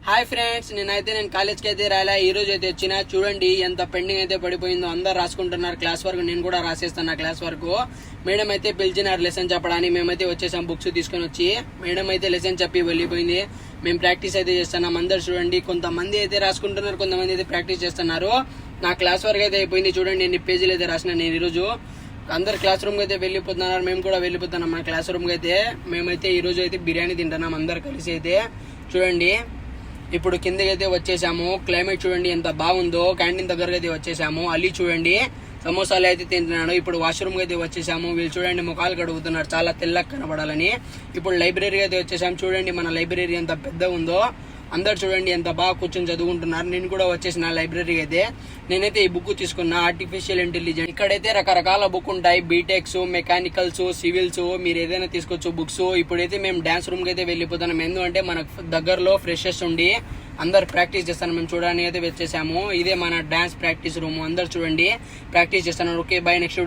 Hi friends, నేను కాలేజ్కి అయితే రాలే. ఈ రోజు అయితే వచ్చిన. చూడండి ఎంత పెండింగ్ అయితే పడిపోయిందో. అందరు రాసుకుంటున్నారు క్లాస్ వర్క్. నేను కూడా రాసేస్తాను క్లాస్ వర్క్. మేడం అయితే పిలిచినారు లెసన్ చెప్పడానికి. మేమైతే వచ్చేసాం బుక్స్ తీసుకొని వచ్చి. మేడం అయితే లెసన్ చెప్పి వెళ్ళిపోయింది. మేము ప్రాక్టీస్ అయితే చేస్తున్నాం. అందరు చూడండి, కొంతమంది అయితే రాసుకుంటున్నారు, కొంతమంది అయితే ప్రాక్టీస్ చేస్తున్నారు. నా క్లాస్ వర్క్ అయితే అయిపోయింది. చూడండి ఎన్ని పేజీలు అయితే రాసిన నేను ఈరోజు. అందరు క్లాస్ రూమ్ కి అయితే వెళ్ళిపోతున్నారు. మేము కూడా వెళ్ళిపోతున్నాం మన క్లాస్ రూమ్ కి అయితే. మేమైతే ఈ రోజు అయితే బిర్యానీ తింటున్నాం అందరు కలిసి అయితే. చూడండి ఇప్పుడు కిందకి అయితే వచ్చేసాము. క్లైమేట్ చూడండి ఎంత బాగుందో. క్యాంటీన్ దగ్గరకు అయితే వచ్చేసాము. అలీ చూడండి సమోసాలు అయితే తింటున్నాడు. ఇప్పుడు వాష్రూమ్ కి అయితే వచ్చేసాము. వీళ్ళు చూడండి ముఖాలు కడుగుతున్నారు చాలా తెల్లగా కనబడాలని. ఇప్పుడు లైబ్రరీ అయితే వచ్చేసాము. చూడండి మన లైబ్రరీ ఎంత పెద్ద ఉందో. అందరు చూడండి ఎంత బాగా కూర్చొని చదువుకుంటున్నారు. నేను కూడా వచ్చేసిన లైబ్రరీకి అయితే. నేనైతే ఈ బుక్ తీసుకున్నా, ఆర్టిఫిషియల్ ఇంటెలిజెన్స్. ఇక్కడైతే రకరకాల బుక్ ఉంటాయి. బీటెక్స్, మెకానికల్స్, సివిల్స్, మీరు ఏదైనా తీసుకోవచ్చు బుక్స్. ఇప్పుడైతే మేము డాన్స్ రూమ్ కి అయితే వెళ్ళిపోతున్నాం. ఎందుకంటే మనకు దగ్గరలో ఫ్రెషర్స్ ఉండి అందరు ప్రాక్టీస్ చేస్తాను. మేము చూడడానికి అయితే వచ్చేసాము. ఇదే మన డాన్స్ ప్రాక్టీస్ రూమ్. అందరు చూడండి ప్రాక్టీస్ చేస్తున్నారు. Okay, by. Next video.